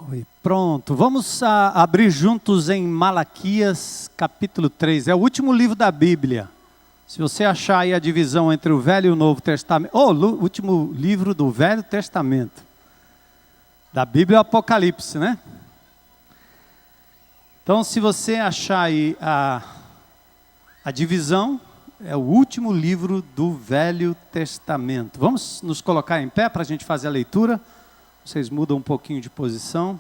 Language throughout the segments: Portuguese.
Oi, pronto, vamos abrir juntos em Malaquias capítulo 3, é o último livro da Bíblia. Se você achar aí a divisão entre o Velho e o Novo Testamento, o último livro do Velho Testamento, da Bíblia é o Apocalipse, né? Então, se você achar aí a divisão, é o último livro do Velho Testamento. Vamos nos colocar em pé para a gente fazer a leitura. Vocês mudam um pouquinho de posição.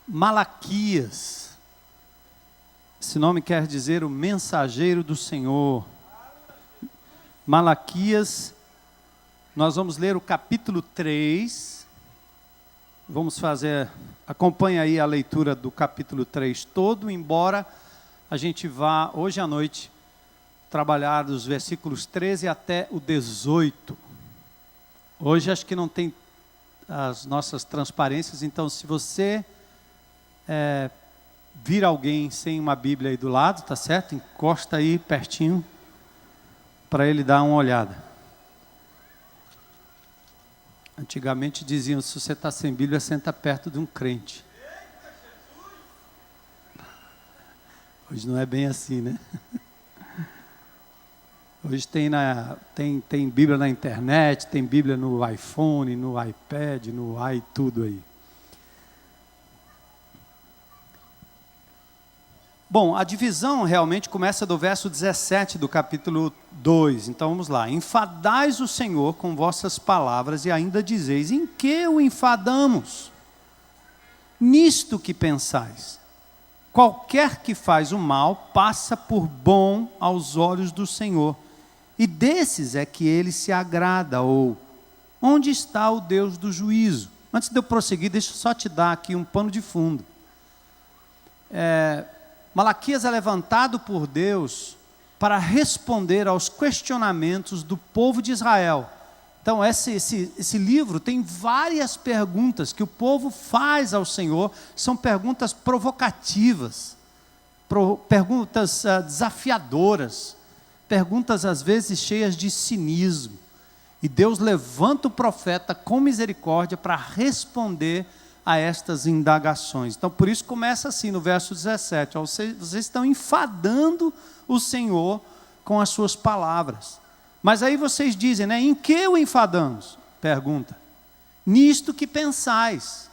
Malaquias. Esse nome quer dizer o mensageiro do Senhor. Malaquias, nós vamos ler o capítulo 3. Vamos acompanha aí a leitura do capítulo 3 todo, embora a gente vá hoje à noite trabalhar dos versículos 13 até o 18. Hoje acho que não tem as nossas transparências, então se você vir alguém sem uma Bíblia aí do lado, tá certo? Encosta aí pertinho para ele dar uma olhada. Antigamente diziam, se você está sem Bíblia, senta perto de um crente. Hoje não é bem assim, né? Hoje tem Bíblia na internet, tem Bíblia no iPhone, no iPad, no tudo aí. Bom, a divisão realmente começa do verso 17 do capítulo 2. Então vamos lá. Enfadais o Senhor com vossas palavras e ainda dizeis, em que o enfadamos? Nisto que pensais. Qualquer que faz o mal passa por bom aos olhos do Senhor. E desses é que ele se agrada, ou onde está o Deus do juízo? Antes de eu prosseguir, deixa eu só te dar aqui um pano de fundo. Malaquias é levantado por Deus para responder aos questionamentos do povo de Israel. Então esse livro tem várias perguntas que o povo faz ao Senhor, são perguntas provocativas, perguntas desafiadoras, perguntas às vezes cheias de cinismo. E Deus levanta o profeta com misericórdia para responder a estas indagações. Então por isso começa assim no verso 17, vocês estão enfadando o Senhor com as suas palavras. Mas aí vocês dizem, né, em que o enfadamos? Pergunta. Nisto que pensais.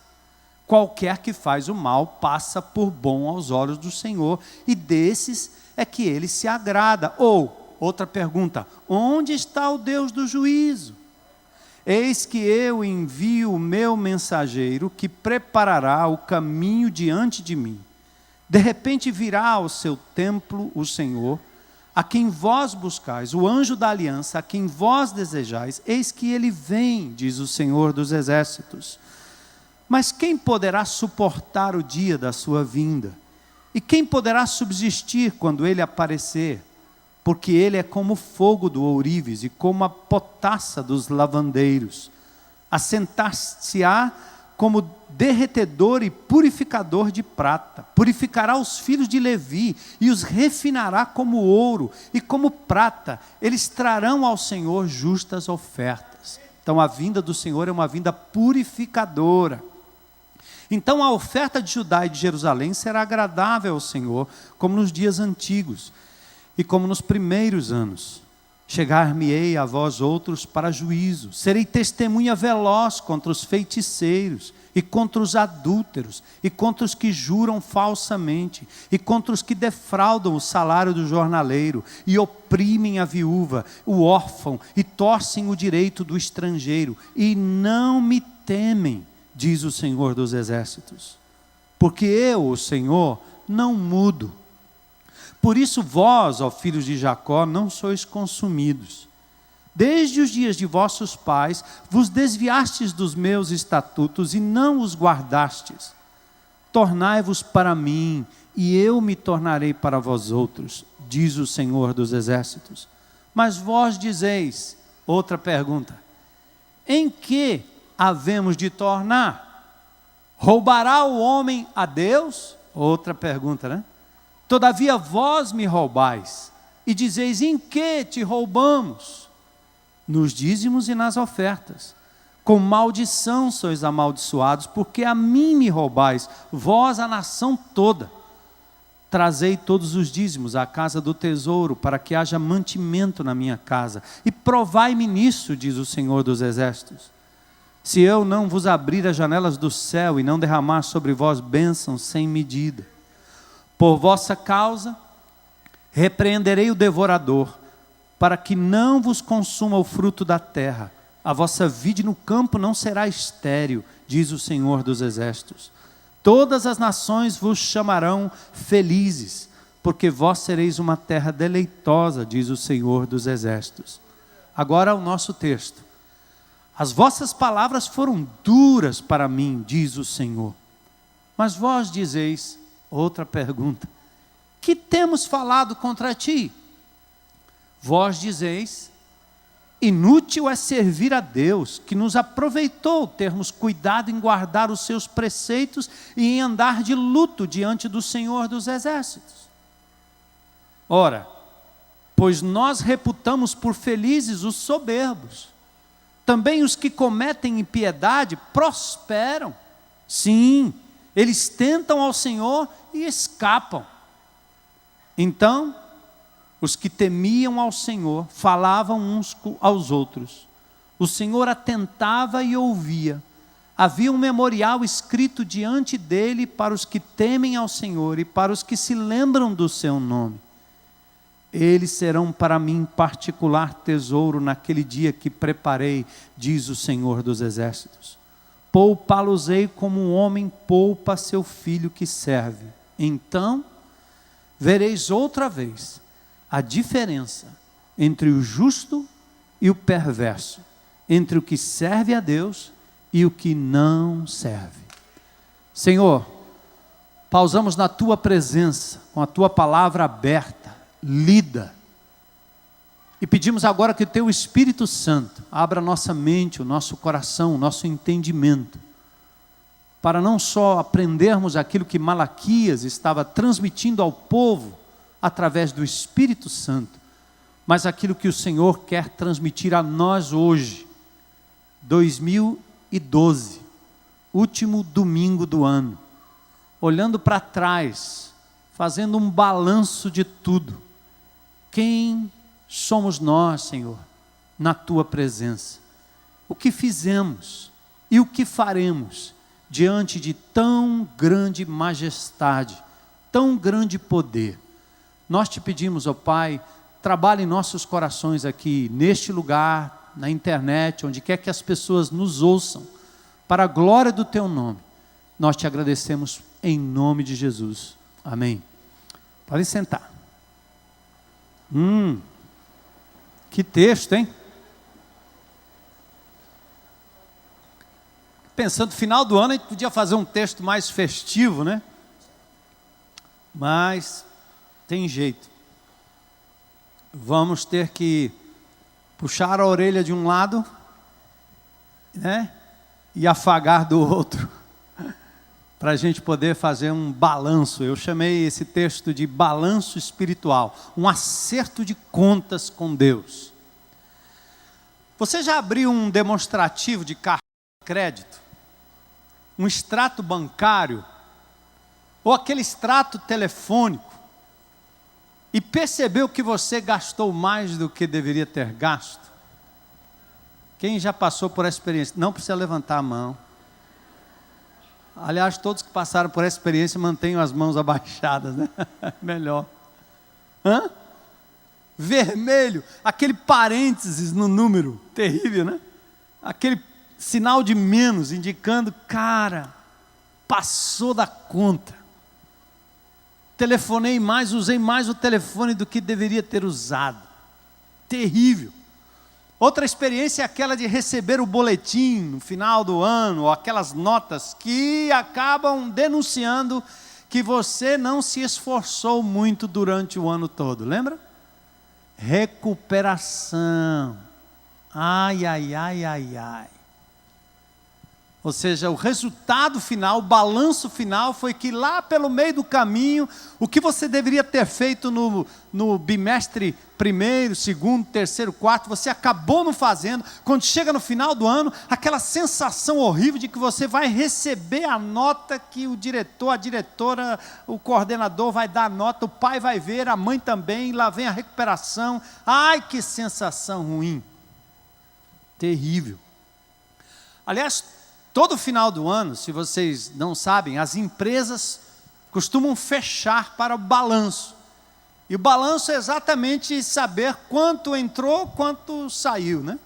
Qualquer que faz o mal passa por bom aos olhos do Senhor, e desses é que ele se agrada. Ou, outra pergunta, onde está o Deus do juízo? Eis que eu envio o meu mensageiro, que preparará o caminho diante de mim. De repente virá ao seu templo o Senhor, a quem vós buscais, o anjo da aliança, a quem vós desejais, eis que ele vem, diz o Senhor dos exércitos. Mas quem poderá suportar o dia da sua vinda? E quem poderá subsistir quando ele aparecer? Porque ele é como o fogo do ourives e como a potassa dos lavandeiros. Assentar-se-á como derretedor e purificador de prata. Purificará os filhos de Levi e os refinará como ouro e como prata. Eles trarão ao Senhor justas ofertas. Então a vinda do Senhor é uma vinda purificadora. Então a oferta de Judá e de Jerusalém será agradável ao Senhor, como nos dias antigos. E como nos primeiros anos, chegar-me-ei a vós outros para juízo, serei testemunha veloz contra os feiticeiros, e contra os adúlteros, e contra os que juram falsamente, e contra os que defraudam o salário do jornaleiro, e oprimem a viúva, o órfão, e torcem o direito do estrangeiro, e não me temem, diz o Senhor dos exércitos, porque eu, o Senhor, não mudo. Por isso vós, ó filhos de Jacó, não sois consumidos. Desde os dias de vossos pais, vos desviastes dos meus estatutos e não os guardastes. Tornai-vos para mim, e eu me tornarei para vós outros, diz o Senhor dos exércitos. Mas vós dizeis, outra pergunta, em que havemos de tornar? Roubará o homem a Deus? Outra pergunta, né? Todavia vós me roubais, e dizeis, em que te roubamos? nos dízimos e nas ofertas. Com maldição sois amaldiçoados, porque a mim me roubais, vós a nação toda. Trazei todos os dízimos à casa do tesouro, para que haja mantimento na minha casa. E provai-me nisso, diz o Senhor dos Exércitos. Se eu não vos abrir as janelas do céu e não derramar sobre vós bênçãos sem medida. Por vossa causa, repreenderei o devorador, para que não vos consuma o fruto da terra. A vossa vide no campo não será estéril, diz o Senhor dos Exércitos. Todas as nações vos chamarão felizes, porque vós sereis uma terra deleitosa, diz o Senhor dos Exércitos. Agora o nosso texto. As vossas palavras foram duras para mim, diz o Senhor. Mas vós dizeis, outra pergunta, que temos falado contra ti? Vós dizeis, inútil é servir a Deus, que nos aproveitou termos cuidado em guardar os seus preceitos e em andar de luto diante do Senhor dos Exércitos. Ora, pois nós reputamos por felizes os soberbos, também os que cometem impiedade prosperam. Sim, eles tentam ao Senhor e escapam. Então, os que temiam ao Senhor falavam uns aos outros. O Senhor atentava e ouvia. Havia um memorial escrito diante dele para os que temem ao Senhor e para os que se lembram do seu nome. Eles serão para mim particular tesouro naquele dia que preparei, diz o Senhor dos Exércitos. Poupá-los-ei como um homem poupa seu filho que serve. Então, vereis outra vez a diferença entre o justo e o perverso, entre o que serve a Deus e o que não serve. Senhor, pausamos na Tua presença, com a Tua palavra aberta, lida, e pedimos agora que o Teu Espírito Santo abra nossa mente, o nosso coração, o nosso entendimento, para não só aprendermos aquilo que Malaquias estava transmitindo ao povo, através do Espírito Santo, mas aquilo que o Senhor quer transmitir a nós hoje, 2012, último domingo do ano, olhando para trás, fazendo um balanço de tudo. Quem somos nós, Senhor, na Tua presença? O que fizemos e o que faremos diante de tão grande majestade, tão grande poder? Nós te pedimos, ó Pai, trabalhe em nossos corações aqui, neste lugar, na internet, onde quer que as pessoas nos ouçam, para a glória do Teu nome. Nós te agradecemos em nome de Jesus. Amém. Podem sentar. Que texto, hein? Pensando no final do ano, a gente podia fazer um texto mais festivo, né? Mas tem jeito. Vamos ter que puxar a orelha de um lado, né? E afagar do outro, para a gente poder fazer um balanço. Eu chamei esse texto de balanço espiritual, um acerto de contas com Deus. Você já abriu um demonstrativo de cartão de crédito? Um extrato bancário? Ou aquele extrato telefônico? E percebeu que você gastou mais do que deveria ter gasto? Quem já passou por essa experiência? Não precisa levantar a mão. Aliás, todos que passaram por essa experiência mantenham as mãos abaixadas, né? Melhor. Vermelho, aquele parênteses no número, terrível, né? Aquele sinal de menos, indicando, cara, passou da conta. Telefonei mais, usei mais o telefone do que deveria ter usado. Terrível. Outra experiência é aquela de receber o boletim no final do ano, ou aquelas notas que acabam denunciando que você não se esforçou muito durante o ano todo. Lembra? Recuperação. Ai, ai, ai, ai, ai. Ou seja, o resultado final, o balanço final foi que lá pelo meio do caminho, o que você deveria ter feito no bimestre primeiro, segundo, terceiro, quarto, você acabou não fazendo. Quando chega no final do ano, aquela sensação horrível de que você vai receber a nota que o diretor, a diretora, o coordenador vai dar a nota, o pai vai ver, a mãe também, lá vem a recuperação. Ai, que sensação ruim. Terrível. Aliás, todo final do ano, se vocês não sabem, as empresas costumam fechar para o balanço. E o balanço é exatamente saber quanto entrou, quanto saiu, né?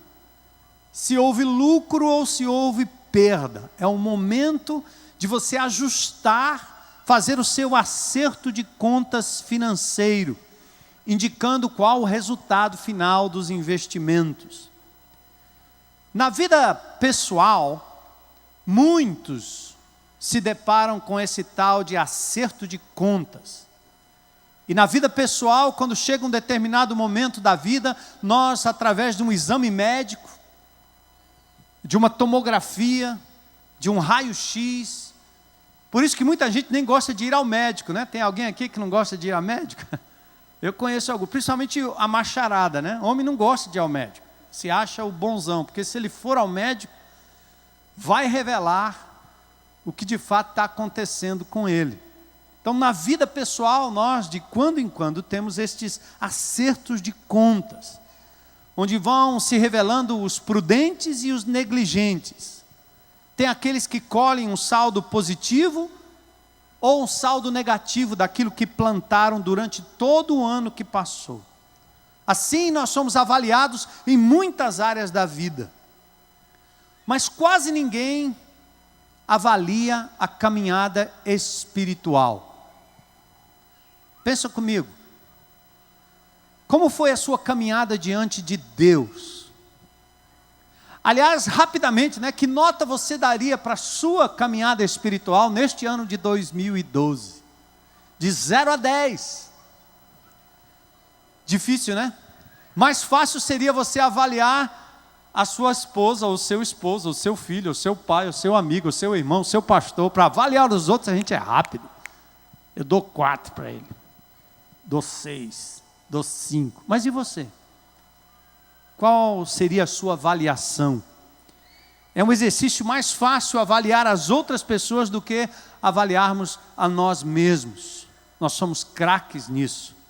Se houve lucro ou se houve perda. É um momento de você ajustar, fazer o seu acerto de contas financeiro, indicando qual o resultado final dos investimentos. Na vida pessoal, muitos se deparam com esse tal de acerto de contas. E na vida pessoal, quando chega um determinado momento da vida, nós, através de um exame médico, de uma tomografia, de um raio-x, por isso que muita gente nem gosta de ir ao médico, né? Tem alguém aqui que não gosta de ir ao médico? Eu conheço alguns, principalmente a macharada, né? Homem não gosta de ir ao médico, se acha o bonzão, porque se ele for ao médico, vai revelar o que de fato está acontecendo com ele. Então, na vida pessoal, nós, de quando em quando, temos estes acertos de contas, onde vão se revelando os prudentes e os negligentes. Tem aqueles que colhem um saldo positivo ou um saldo negativo daquilo que plantaram durante todo o ano que passou. Assim, nós somos avaliados em muitas áreas da vida. Mas quase ninguém avalia a caminhada espiritual. Pensa comigo. Como foi a sua caminhada diante de Deus? Aliás, rapidamente, né, que nota você daria para a sua caminhada espiritual neste ano de 2012? De 0 a 10. Difícil, né? Mais fácil seria você avaliar a sua esposa, ou o seu esposo, o seu filho, o seu pai, o seu amigo, o seu irmão, o seu pastor. Para avaliar os outros a gente é rápido. Eu dou 4 para ele, dou 6, dou 5. Mas e você? Qual seria a sua avaliação? É um exercício mais fácil avaliar as outras pessoas do que avaliarmos a nós mesmos. Nós somos craques nisso.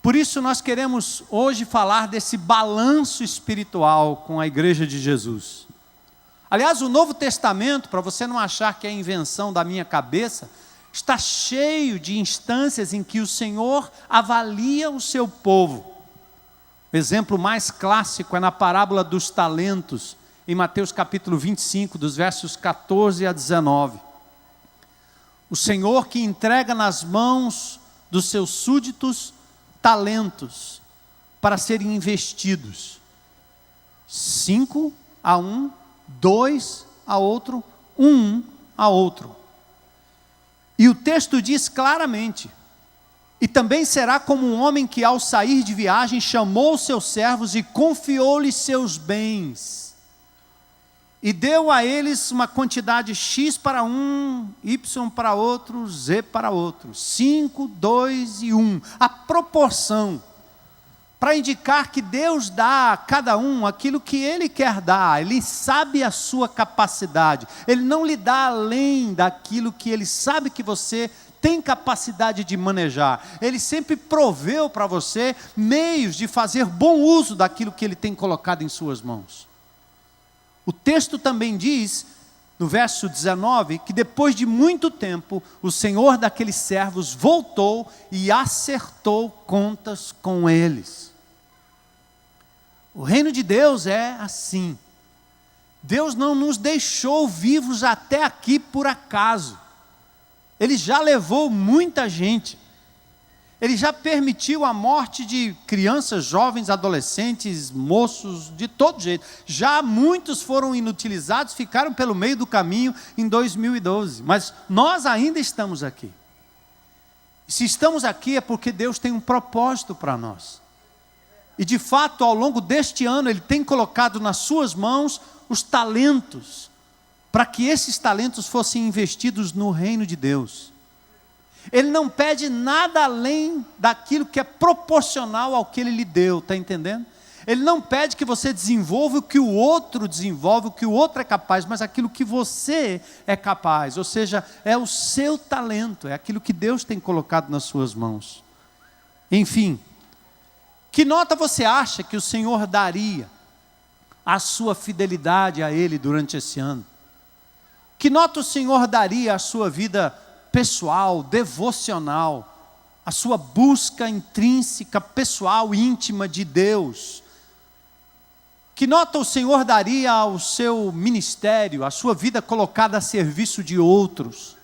Por isso nós queremos hoje falar desse balanço espiritual com a Igreja de Jesus. Aliás, o Novo Testamento, para você não achar que é invenção da minha cabeça, está cheio de instâncias em que o Senhor avalia o seu povo. O exemplo mais clássico é na parábola dos talentos, em Mateus capítulo 25, dos versos 14 a 19. O Senhor que entrega nas mãos dos seus súditos talentos para serem investidos. 5 a um, 2 a outro, 1 a outro. E o texto diz claramente: e também será como um homem que ao sair de viagem chamou os seus servos e confiou-lhes seus bens. E deu a eles uma quantidade X para um, Y para outro, Z para outro. 5, 2 e 1. A proporção. Para indicar que Deus dá a cada um aquilo que Ele quer dar. Ele sabe a sua capacidade. Ele não lhe dá além daquilo que Ele sabe que você tem capacidade de manejar. Ele sempre proveu para você meios de fazer bom uso daquilo que Ele tem colocado em suas mãos. O texto também diz, no verso 19, que depois de muito tempo, o Senhor daqueles servos voltou e acertou contas com eles. O reino de Deus é assim. Deus não nos deixou vivos até aqui por acaso. Ele já levou muita gente. Ele já permitiu a morte de crianças, jovens, adolescentes, moços, de todo jeito. Já muitos foram inutilizados, ficaram pelo meio do caminho em 2012. Mas nós ainda estamos aqui. E se estamos aqui é porque Deus tem um propósito para nós. E de fato, ao longo deste ano, Ele tem colocado nas suas mãos os talentos para que esses talentos fossem investidos no reino de Deus. Ele não pede nada além daquilo que é proporcional ao que ele lhe deu, está entendendo? Ele não pede que você desenvolva o que o outro desenvolve, o que o outro é capaz, mas aquilo que você é capaz, ou seja, é o seu talento, é aquilo que Deus tem colocado nas suas mãos. Enfim, que nota você acha que o Senhor daria à sua fidelidade a Ele durante esse ano? Que nota o Senhor daria à sua vida pessoal, devocional, à sua busca intrínseca, pessoal, íntima de Deus? Que nota o Senhor daria ao seu ministério, à sua vida colocada a serviço de outros?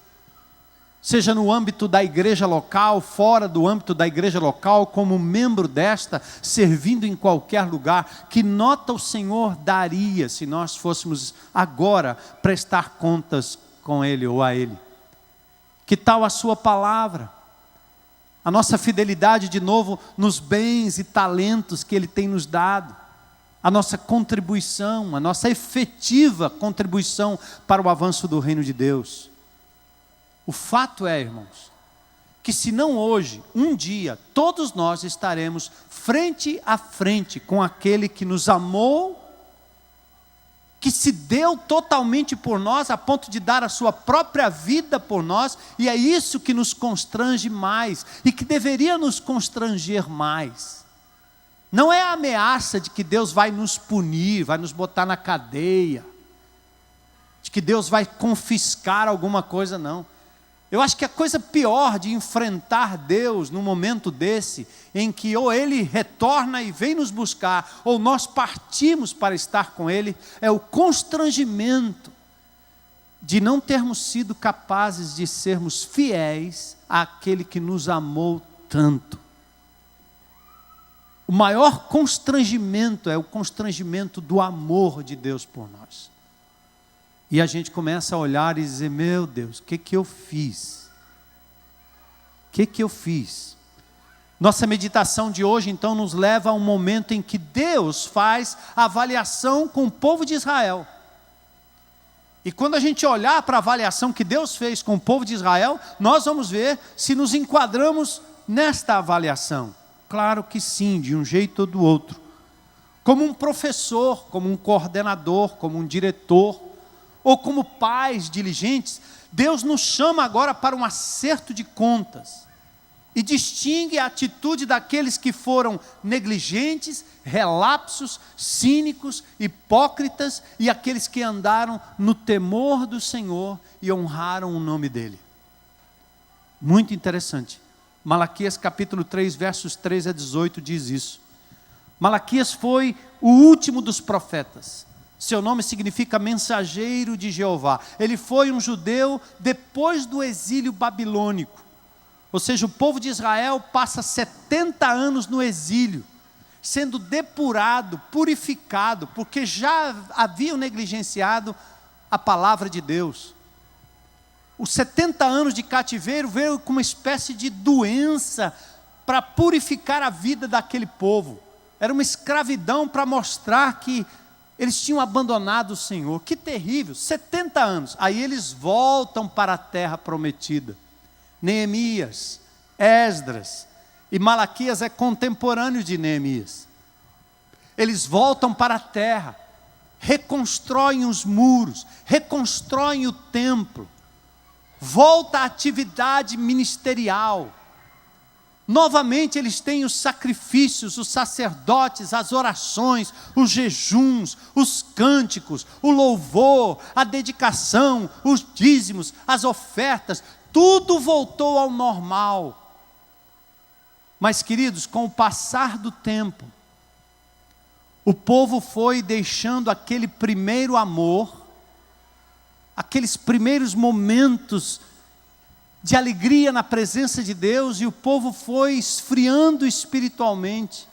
Seja no âmbito da igreja local, fora do âmbito da igreja local, como membro desta, servindo em qualquer lugar. Que nota o Senhor daria se nós fôssemos agora prestar contas com Ele ou a Ele? Que tal a sua palavra? A nossa fidelidade de novo nos bens e talentos que Ele tem nos dado. A nossa contribuição, a nossa efetiva contribuição para o avanço do reino de Deus. O fato é, irmãos, que se não hoje, um dia, todos nós estaremos frente a frente com aquele que nos amou, que se deu totalmente por nós, a ponto de dar a sua própria vida por nós, e é isso que nos constrange mais, e que deveria nos constranger mais. Não é a ameaça de que Deus vai nos punir, vai nos botar na cadeia, de que Deus vai confiscar alguma coisa, não. Eu acho que a coisa pior de enfrentar Deus num momento desse, em que ou Ele retorna e vem nos buscar, ou nós partimos para estar com Ele, é o constrangimento de não termos sido capazes de sermos fiéis àquele que nos amou tanto. O maior constrangimento é o constrangimento do amor de Deus por nós. E a gente começa a olhar e dizer, meu Deus, o que eu fiz? O que eu fiz? Nossa meditação de hoje então nos leva a um momento em que Deus faz a avaliação com o povo de Israel. E quando a gente olhar para a avaliação que Deus fez com o povo de Israel, nós vamos ver se nos enquadramos nesta avaliação. Claro que sim, de um jeito ou do outro. Como um professor, como um coordenador, como um diretor, ou como pais diligentes, Deus nos chama agora para um acerto de contas. E distingue a atitude daqueles que foram negligentes, relapsos, cínicos, hipócritas, e aqueles que andaram no temor do Senhor e honraram o nome dEle. Muito interessante. Malaquias capítulo 3, versos 3 a 18 diz isso. Malaquias foi o último dos profetas. Seu nome significa mensageiro de Jeová. Ele foi um judeu depois do exílio babilônico. Ou seja, o povo de Israel passa 70 anos no exílio, sendo depurado, purificado, porque já haviam negligenciado a palavra de Deus. Os 70 anos de cativeiro veio com uma espécie de doença para purificar a vida daquele povo. Era uma escravidão para mostrar que eles tinham abandonado o Senhor. Que terrível, 70 anos. Aí eles voltam para a terra prometida. Neemias, Esdras e Malaquias é contemporâneo de Neemias. Eles voltam para a terra, reconstroem os muros, reconstroem o templo. Volta à atividade ministerial. Novamente eles têm os sacrifícios, os sacerdotes, as orações, os jejuns, os cânticos, o louvor, a dedicação, os dízimos, as ofertas, tudo voltou ao normal. Mas, queridos, com o passar do tempo, o povo foi deixando aquele primeiro amor, aqueles primeiros momentos de alegria na presença de Deus, e o povo foi esfriando espiritualmente,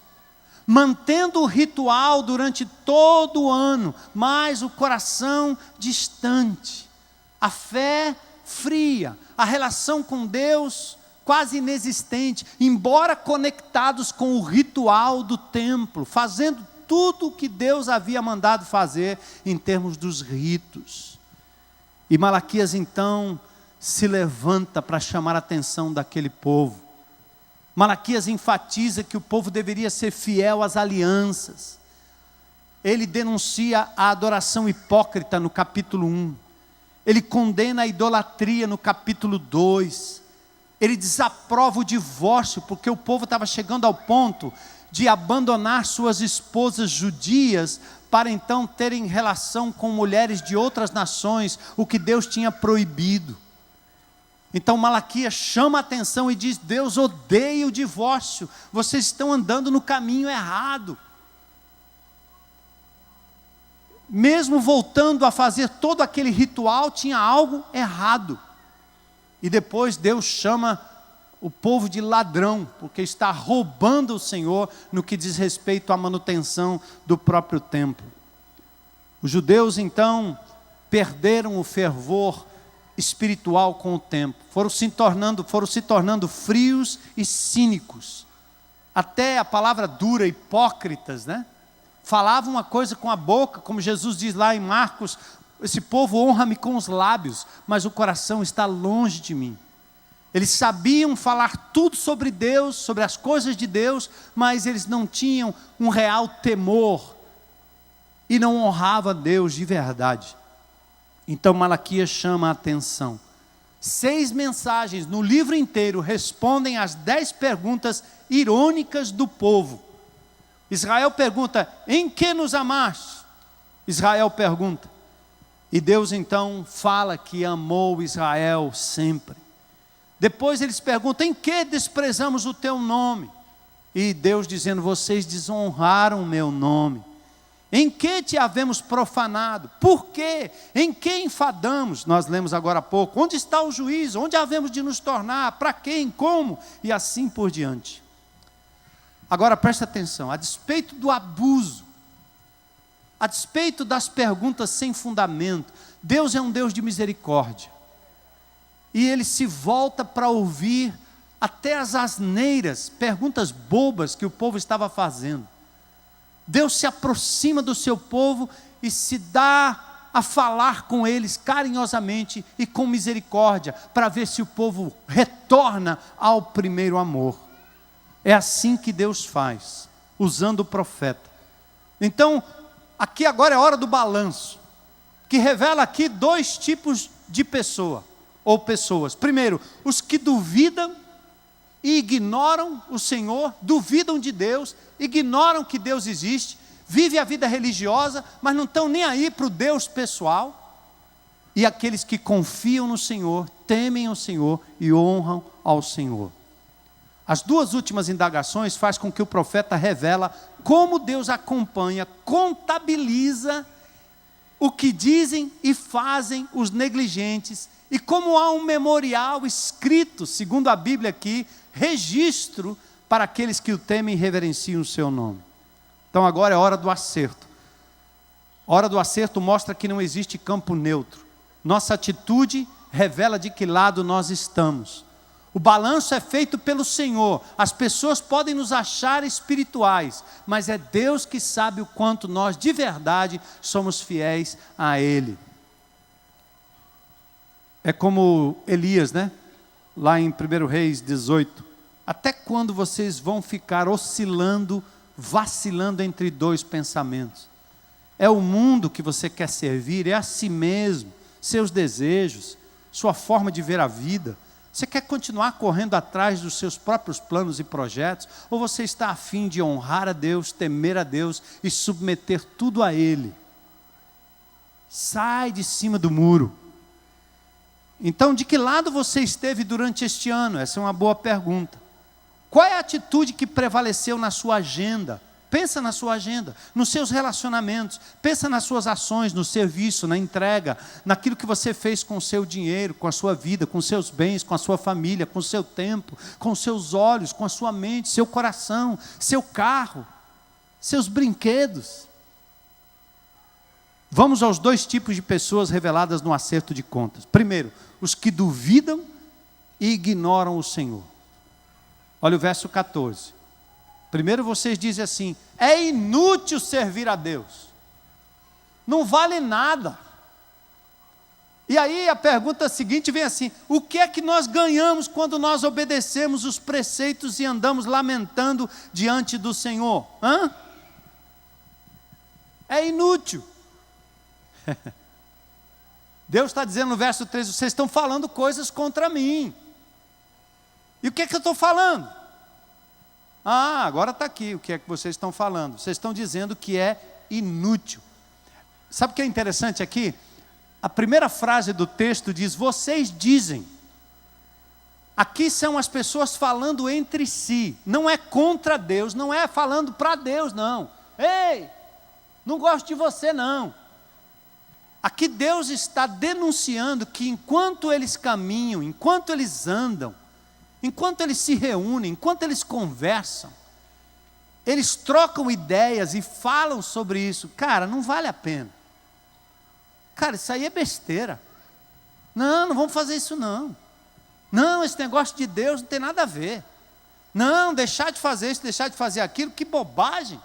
mantendo o ritual durante todo o ano, mas o coração distante, a fé fria, a relação com Deus quase inexistente, embora conectados com o ritual do templo, fazendo tudo o que Deus havia mandado fazer em termos dos ritos. E Malaquias então se levanta para chamar a atenção daquele povo. Malaquias enfatiza que o povo deveria ser fiel às alianças. Ele denuncia a adoração hipócrita no capítulo 1. Ele condena a idolatria no capítulo 2. Ele desaprova o divórcio, porque o povo estava chegando ao ponto de abandonar suas esposas judias para então terem relação com mulheres de outras nações, o que Deus tinha proibido. Então Malaquias chama a atenção e diz: Deus odeia o divórcio, vocês estão andando no caminho errado. Mesmo voltando a fazer todo aquele ritual, tinha algo errado. E depois Deus chama o povo de ladrão, porque está roubando o Senhor no que diz respeito à manutenção do próprio templo. Os judeus então perderam o fervor espiritual com o tempo, foram se tornando frios e cínicos. Até a palavra dura, hipócritas, né? Falavam uma coisa com a boca, como Jesus diz lá em Marcos: esse povo honra-me com os lábios, mas o coração está longe de mim. Eles sabiam falar tudo sobre Deus, sobre as coisas de Deus, mas eles não tinham um real temor e não honravam a Deus de verdade. Então Malaquias chama a atenção. 6 mensagens no livro inteiro respondem às 10 perguntas irônicas do povo. Israel pergunta: em que nos amaste? Israel pergunta. E Deus então fala que amou Israel sempre. Depois eles perguntam: em que desprezamos o teu nome? E Deus dizendo: vocês desonraram o meu nome. Em que te havemos profanado? Por quê? Em que enfadamos? Nós lemos agora há pouco. Onde está o juízo? Onde havemos de nos tornar? Para quem? Como? E assim por diante. Agora presta atenção, a despeito do abuso, a despeito das perguntas sem fundamento, Deus é um Deus de misericórdia. E Ele se volta para ouvir até as asneiras, perguntas bobas que o povo estava fazendo. Deus se aproxima do seu povo e se dá a falar com eles carinhosamente e com misericórdia, para ver se o povo retorna ao primeiro amor. É assim que Deus faz, usando o profeta. Então, aqui agora é hora do balanço, que revela aqui 2 tipos de pessoa, ou pessoas. Primeiro, os que duvidam e ignoram o Senhor, duvidam de Deus, ignoram que Deus existe, vivem a vida religiosa, mas não estão nem aí para o Deus pessoal. E aqueles que confiam no Senhor, temem o Senhor e honram ao Senhor. As 2 últimas indagações faz com que o profeta revela como Deus acompanha, contabiliza o que dizem e fazem os negligentes, e como há um memorial escrito, segundo a Bíblia aqui, registro para aqueles que o temem e reverenciam o seu nome. Então agora é hora do acerto. A hora do acerto mostra que não existe campo neutro. Nossa atitude revela de que lado nós estamos. O balanço é feito pelo Senhor. As pessoas podem nos achar espirituais, mas é Deus que sabe o quanto nós de verdade somos fiéis a Ele. É como Elias, né? Lá em 1 Reis 18. Até quando vocês vão ficar oscilando, vacilando entre 2 pensamentos? É o mundo que você quer servir? É a si mesmo, seus desejos, sua forma de ver a vida? Você quer continuar correndo atrás dos seus próprios planos e projetos? Ou você está a fim de honrar a Deus, temer a Deus e submeter tudo a Ele? Sai de cima do muro. Então, de que lado você esteve durante este ano? Essa é uma boa pergunta. Qual é a atitude que prevaleceu na sua agenda? Pensa na sua agenda, nos seus relacionamentos, pensa nas suas ações, no serviço, na entrega, naquilo que você fez com o seu dinheiro, com a sua vida, com os seus bens, com a sua família, com o seu tempo, com os seus olhos, com a sua mente, seu coração, seu carro, seus brinquedos. Vamos aos 2 tipos de pessoas reveladas no acerto de contas. Primeiro, os que duvidam e ignoram o Senhor. Olha o verso 14. Primeiro vocês dizem assim: é inútil servir a Deus, não vale nada, E aí a pergunta seguinte vem assim: o que é que nós ganhamos quando nós obedecemos os preceitos e andamos lamentando diante do Senhor? É inútil. Deus está dizendo no verso 13, vocês estão falando coisas contra mim. E o que é que eu estou falando? Agora está aqui o que é que vocês estão falando. Vocês estão dizendo que é inútil. Sabe o que é interessante aqui? A primeira frase do texto diz, vocês dizem. Aqui são as pessoas falando entre si. Não é contra Deus, não é falando para Deus, não. Ei, não gosto de você, não. Aqui Deus está denunciando que enquanto eles caminham, enquanto eles andam, enquanto eles se reúnem, enquanto eles conversam, eles trocam ideias e falam sobre isso. Cara, não vale a pena. Cara, isso aí é besteira. Não vamos fazer isso não. Não, esse negócio de Deus não tem nada a ver. Não, deixar de fazer isso, deixar de fazer aquilo, que bobagem.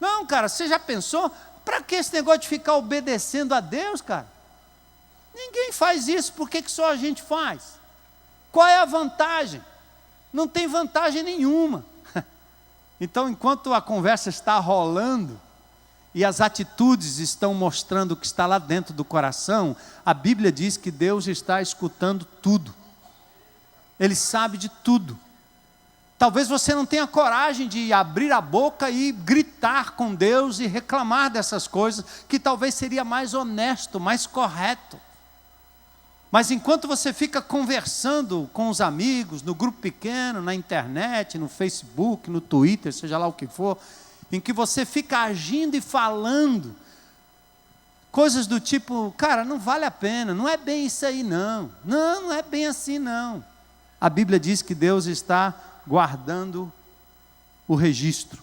Não, cara, você já pensou? Para que esse negócio de ficar obedecendo a Deus, cara? Ninguém faz isso, por que só a gente faz? Qual é a vantagem? Não tem vantagem nenhuma. Então, enquanto a conversa está rolando, e as atitudes estão mostrando o que está lá dentro do coração, a Bíblia diz que Deus está escutando tudo. Ele sabe de tudo. Talvez você não tenha coragem de abrir a boca e gritar com Deus e reclamar dessas coisas, que talvez seria mais honesto, mais correto. Mas enquanto você fica conversando com os amigos, no grupo pequeno, na internet, no Facebook, no Twitter, seja lá o que for, em que você fica agindo e falando coisas do tipo, cara, não vale a pena, não é bem isso aí não. Não é bem assim não. A Bíblia diz que Deus está guardando o registro.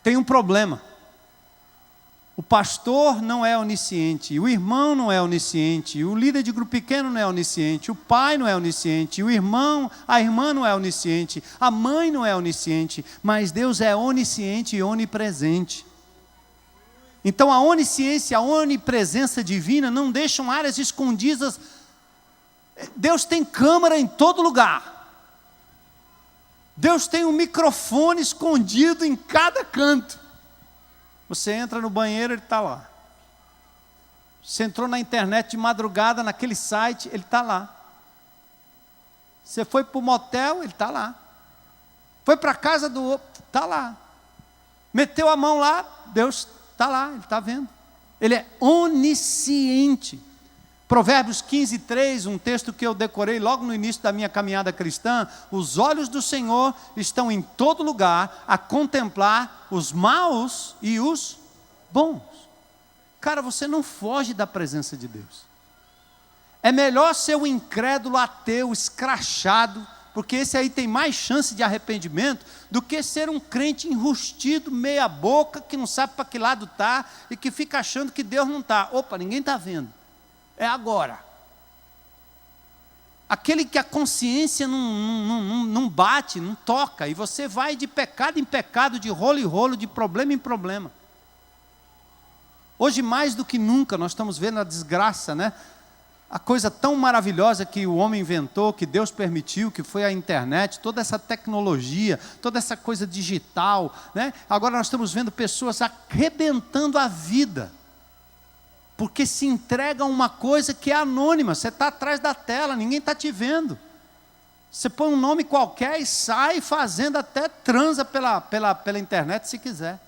Tem um problema. O pastor não é onisciente, o irmão não é onisciente, o líder de grupo pequeno não é onisciente, o pai não é onisciente, o irmão, a irmã não é onisciente, a mãe não é onisciente, mas Deus é onisciente e onipresente. Então a onisciência, a onipresença divina não deixam áreas escondidas. Deus tem câmera em todo lugar. Deus tem um microfone escondido em cada canto. Você entra no banheiro, ele está lá. Você entrou na internet de madrugada, naquele site, ele está lá. Você foi para o motel, ele está lá. Foi para a casa do outro, está lá. Meteu a mão lá, Deus está lá, ele está vendo. Ele é onisciente. Provérbios 15:3, um texto que eu decorei logo no início da minha caminhada cristã. Os olhos do Senhor estão em todo lugar a contemplar os maus e os bons. Cara, você não foge da presença de Deus. É melhor ser um incrédulo ateu, escrachado, porque esse aí tem mais chance de arrependimento, do que ser um crente enrustido, meia boca, que não sabe para que lado está, e que fica achando que Deus não está. Opa, ninguém está vendo. É agora. Aquele que a consciência não bate, não toca, e você vai de pecado em pecado, de rolo em rolo, de problema em problema. Hoje mais do que nunca nós estamos vendo a desgraça, né? A coisa tão maravilhosa que o homem inventou, que Deus permitiu, que foi a internet, toda essa tecnologia, toda essa coisa digital, né? Agora nós estamos vendo pessoas arrebentando a vida, porque se entrega a uma coisa que é anônima. Você está atrás da tela, ninguém está te vendo. Você põe um nome qualquer e sai fazendo, até transa pela internet se quiser.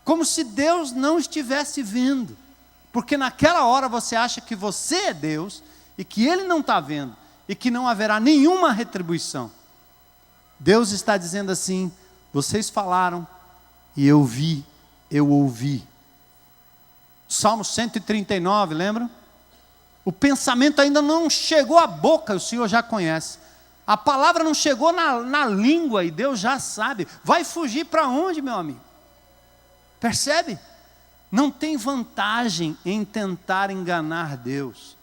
Como se Deus não estivesse vendo. Porque naquela hora você acha que você é Deus e que Ele não está vendo e que não haverá nenhuma retribuição. Deus está dizendo assim: vocês falaram e eu vi, eu ouvi. Salmo 139, lembra? O pensamento ainda não chegou à boca, o Senhor já conhece. A palavra não chegou na língua e Deus já sabe. Vai fugir para onde, meu amigo? Percebe? Não tem vantagem em tentar enganar Deus.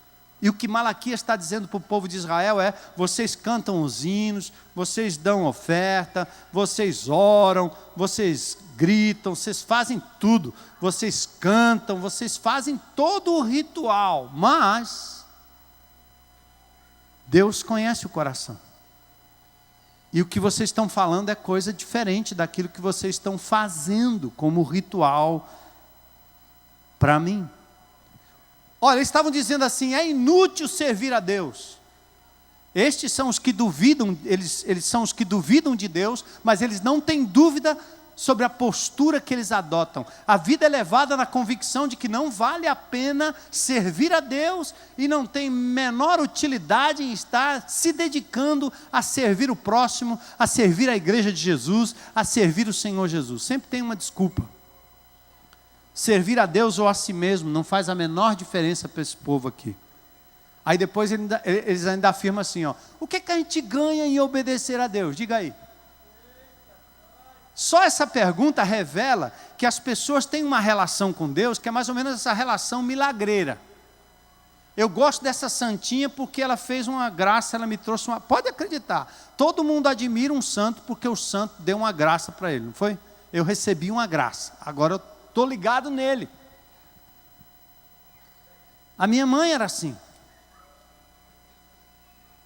E o que Malaquias está dizendo para o povo de Israel é: vocês cantam os hinos, vocês dão oferta, vocês oram, vocês gritam, vocês fazem tudo, vocês cantam, vocês fazem todo o ritual, mas Deus conhece o coração. E o que vocês estão falando é coisa diferente daquilo que vocês estão fazendo como ritual para mim. Olha, eles estavam dizendo assim: é inútil servir a Deus. Estes são os que duvidam, eles são os que duvidam de Deus, mas eles não têm dúvida sobre a postura que eles adotam. A vida é levada na convicção de que não vale a pena servir a Deus e não tem menor utilidade em estar se dedicando a servir o próximo, a servir a igreja de Jesus, a servir o Senhor Jesus. Sempre tem uma desculpa. Servir a Deus ou a si mesmo não faz a menor diferença para esse povo aqui. Aí depois eles ainda afirmam assim, ó: o que a gente ganha em obedecer a Deus? Diga aí. Só essa pergunta revela que as pessoas têm uma relação com Deus que é mais ou menos essa relação milagreira. Eu gosto dessa santinha porque ela fez uma graça, ela me trouxe uma... Pode acreditar, todo mundo admira um santo porque o santo deu uma graça para ele, não foi? Eu recebi uma graça, agora eu estou ligado nele. A minha mãe era assim.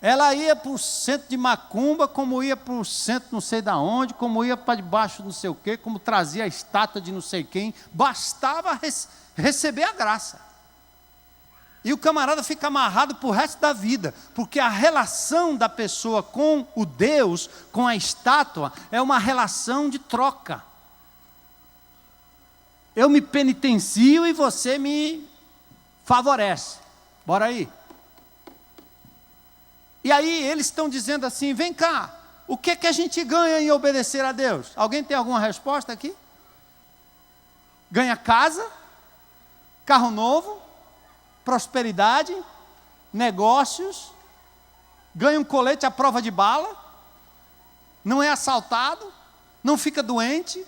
Ela ia para o centro de macumba, como ia para o centro não sei de onde, como ia para debaixo não sei o quê, como trazia a estátua de não sei quem, bastava receber a graça. E o camarada fica amarrado para o resto da vida, porque a relação da pessoa com o Deus, com a estátua, é uma relação de troca. Eu me penitencio e você me favorece. Bora aí. E aí eles estão dizendo assim: vem cá, o que a gente ganha em obedecer a Deus? Alguém tem alguma resposta aqui? Ganha casa, carro novo, prosperidade, negócios, ganha um colete à prova de bala, não é assaltado, não fica doente,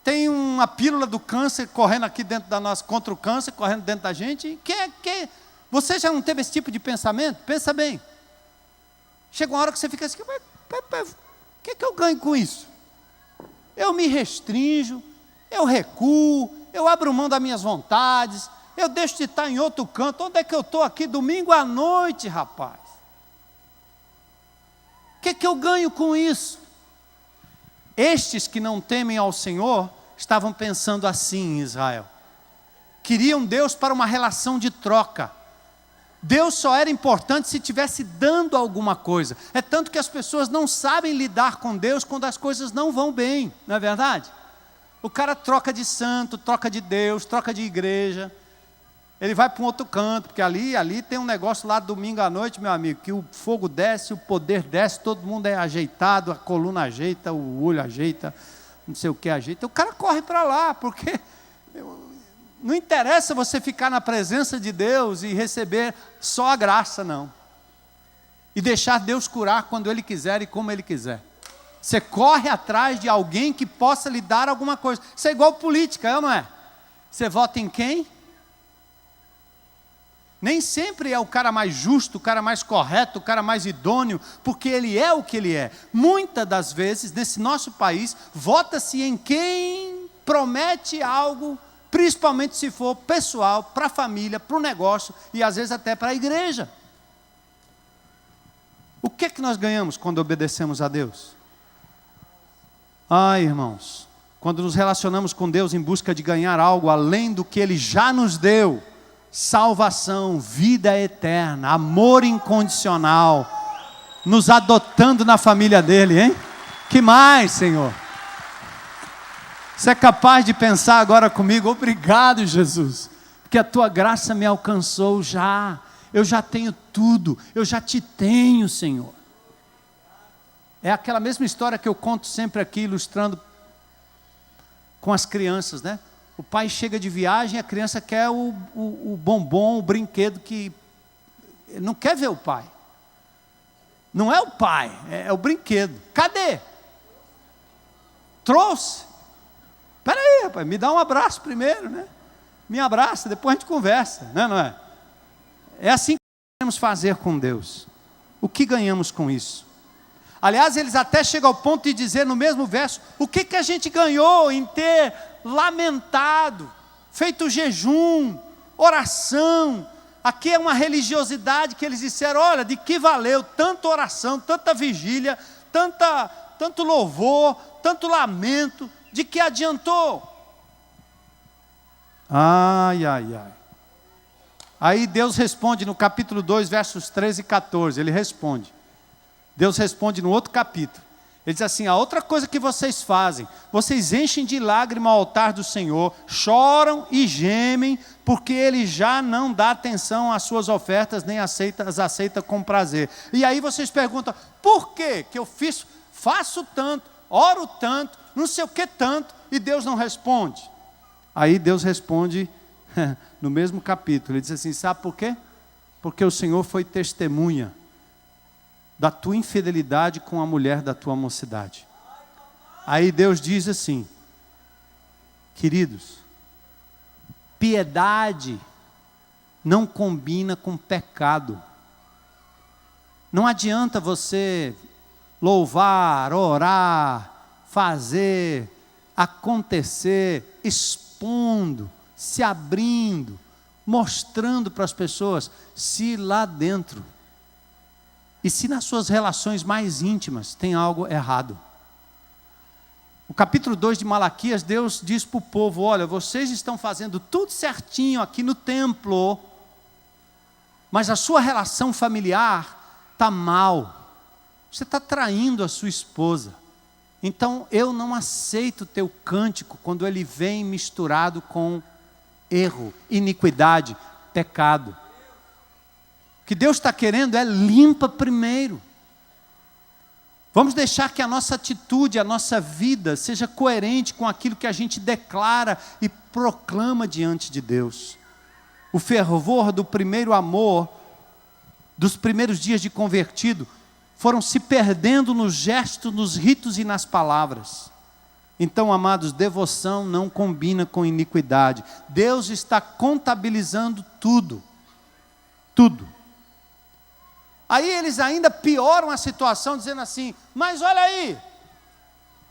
tem uma pílula do câncer correndo aqui dentro da nossa, contra o câncer, correndo dentro da gente. Você já não teve esse tipo de pensamento? Pensa bem. Chega uma hora que você fica assim: o que eu ganho com isso? Eu me restringo, eu recuo, eu abro mão das minhas vontades, eu deixo de estar em outro canto. Onde é que eu estou aqui domingo à noite, rapaz? O que eu ganho com isso? Estes que não temem ao Senhor estavam pensando assim em Israel. Queriam Deus para uma relação de troca. Deus só era importante se estivesse dando alguma coisa. É tanto que as pessoas não sabem lidar com Deus quando as coisas não vão bem, não é verdade? O cara troca de santo, troca de Deus, troca de igreja. Ele vai para um outro canto, porque ali tem um negócio lá domingo à noite, meu amigo, que o fogo desce, o poder desce, todo mundo é ajeitado, a coluna ajeita, o olho ajeita, não sei o que ajeita. O cara corre para lá, porque... Não interessa você ficar na presença de Deus e receber só a graça, não. E deixar Deus curar quando Ele quiser e como Ele quiser. Você corre atrás de alguém que possa lhe dar alguma coisa. Isso é igual política, é ou não é? Você vota em quem? Nem sempre é o cara mais justo, o cara mais correto, o cara mais idôneo, porque ele é o que ele é. Muitas das vezes, nesse nosso país, vota-se em quem promete algo, principalmente se for pessoal, para a família, para o negócio e às vezes até para a igreja. O que é que nós ganhamos quando obedecemos a Deus? Irmãos, quando nos relacionamos com Deus em busca de ganhar algo além do que Ele já nos deu, salvação, vida eterna, amor incondicional, nos adotando na família dEle, hein? Que mais, Senhor? Você é capaz de pensar agora comigo: obrigado, Jesus, porque a Tua graça me alcançou já, eu já tenho tudo, eu já Te tenho, Senhor. É aquela mesma história que eu conto sempre aqui, ilustrando com as crianças, né? O pai chega de viagem, a criança quer o bombom, o brinquedo que... não quer ver o pai. Não é o pai, é o brinquedo. Cadê? Trouxe. Espera aí, rapaz, me dá um abraço primeiro, né? Me abraça, depois a gente conversa, né, não é? É assim podemos fazer com Deus? O que ganhamos com isso? Aliás, eles até chegam ao ponto de dizer no mesmo verso, o que a gente ganhou em ter lamentado, feito jejum, oração? Aqui é uma religiosidade que eles disseram, olha, de que valeu tanta oração, tanta vigília, tanto louvor, tanto lamento, de que adiantou? Ai, ai, ai. Aí Deus responde no capítulo 2, versos 13 e 14, ele responde. Deus responde no outro capítulo. Ele diz assim, a outra coisa que vocês fazem, vocês enchem de lágrima o altar do Senhor, choram e gemem, porque Ele já não dá atenção às suas ofertas, nem as aceita com prazer. E aí vocês perguntam, por que eu faço tanto, oro tanto, não sei o que tanto, e Deus não responde? Aí Deus responde no mesmo capítulo, ele diz assim, sabe por quê? Porque o Senhor foi testemunha da tua infidelidade com a mulher da tua mocidade. Aí Deus diz assim, queridos, piedade não combina com pecado. Não adianta você louvar, orar, fazer, acontecer, expondo, se abrindo, mostrando para as pessoas, se lá dentro, e se nas suas relações mais íntimas tem algo errado. O capítulo 2 de Malaquias, Deus diz para o povo, olha, vocês estão fazendo tudo certinho aqui no templo, mas a sua relação familiar está mal. Você está traindo a sua esposa. Então eu não aceito o teu cântico quando ele vem misturado com erro, iniquidade, pecado. O que Deus está querendo é limpa primeiro. Vamos deixar que a nossa atitude, a nossa vida seja coerente com aquilo que a gente declara e proclama diante de Deus. O fervor do primeiro amor, dos primeiros dias de convertido, foram se perdendo nos gestos, nos ritos e nas palavras. Então, amados, devoção não combina com iniquidade. Deus está contabilizando tudo. Tudo. Aí eles ainda pioram a situação, dizendo assim, mas olha aí,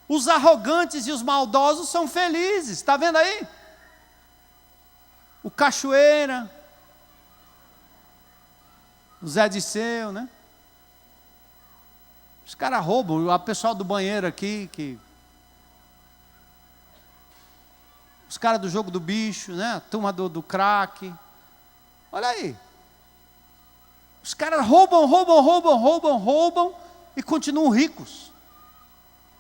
os arrogantes e os maldosos são felizes, está vendo aí? O Cachoeira, o Zé Disseu, né? Os caras roubam, o pessoal do banheiro aqui, os caras do jogo do bicho, né? A turma do crack, olha aí. Os caras roubam e continuam ricos.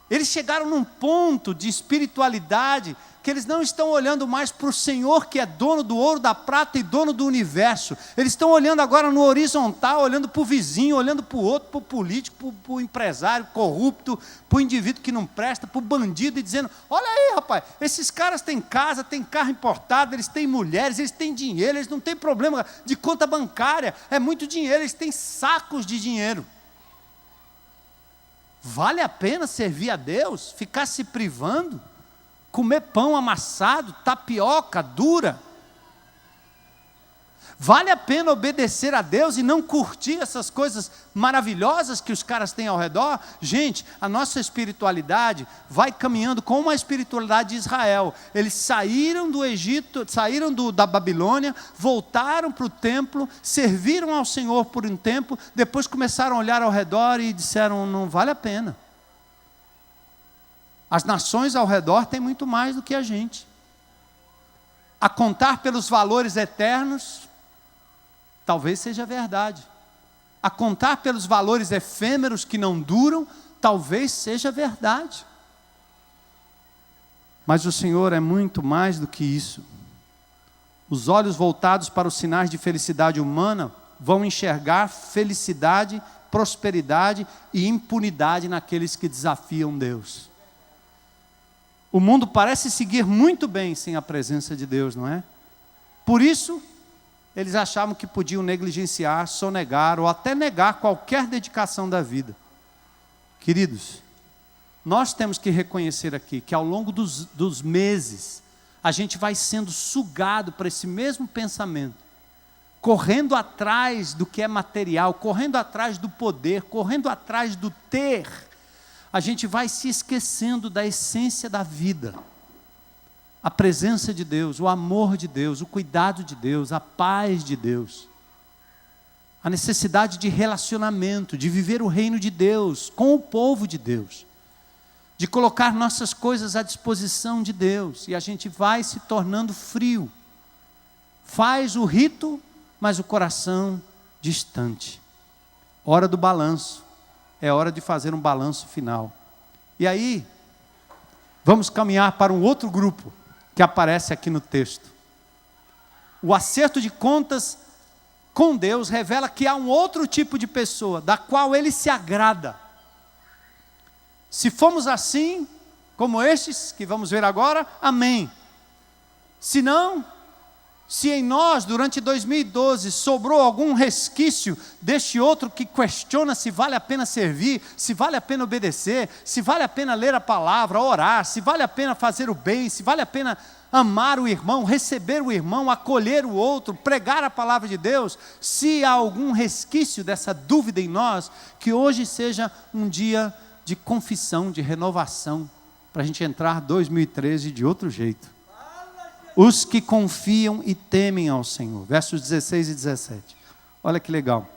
Eles chegaram num ponto de espiritualidade que eles não estão olhando mais para o Senhor que é dono do ouro, da prata e dono do universo. Eles estão olhando agora no horizontal, olhando para o vizinho, olhando para o outro, para o político, para o empresário corrupto, para o indivíduo que não presta, para o bandido e dizendo, olha aí rapaz, esses caras têm casa, têm carro importado, eles têm mulheres, eles têm dinheiro, eles não têm problema de conta bancária, é muito dinheiro, eles têm sacos de dinheiro. Vale a pena servir a Deus? Ficar se privando? Comer pão amassado, tapioca dura? Vale a pena obedecer a Deus e não curtir essas coisas maravilhosas que os caras têm ao redor? Gente, a nossa espiritualidade vai caminhando como a espiritualidade de Israel. Eles saíram do Egito, saíram da Babilônia, voltaram para o templo, serviram ao Senhor por um tempo, depois começaram a olhar ao redor e disseram, não vale a pena. As nações ao redor têm muito mais do que a gente. A contar pelos valores eternos, talvez seja verdade. A contar pelos valores efêmeros que não duram, talvez seja verdade. Mas o Senhor é muito mais do que isso. Os olhos voltados para os sinais de felicidade humana vão enxergar felicidade, prosperidade e impunidade naqueles que desafiam Deus. O mundo parece seguir muito bem sem a presença de Deus, não é? Por isso, eles achavam que podiam negligenciar, sonegar ou até negar qualquer dedicação da vida. Queridos, nós temos que reconhecer aqui que ao longo dos meses, a gente vai sendo sugado para esse mesmo pensamento. correndo atrás do que é material, correndo atrás do poder, correndo atrás do ter, a gente vai se esquecendo da essência da vida. A presença de Deus, o amor de Deus, o cuidado de Deus, a paz de Deus. A necessidade de relacionamento, de viver o reino de Deus, com o povo de Deus. De colocar nossas coisas à disposição de Deus. E a gente vai se tornando frio. Faz o rito, mas o coração distante. Hora do balanço. É hora de fazer um balanço final. E aí, vamos caminhar para um outro grupo que aparece aqui no texto. O acerto de contas com Deus revela que há um outro tipo de pessoa, da qual Ele se agrada. Se formos assim, como estes que vamos ver agora, amém. Se não, se em nós, durante 2012, sobrou algum resquício deste outro que questiona se vale a pena servir, se vale a pena obedecer, se vale a pena ler a palavra, orar, se vale a pena fazer o bem, se vale a pena amar o irmão, receber o irmão, acolher o outro, pregar a palavra de Deus, se há algum resquício dessa dúvida em nós, que hoje seja um dia de confissão, de renovação, para a gente entrar 2013 de outro jeito. Os que confiam e temem ao Senhor. Versos 16 e 17. Olha que legal.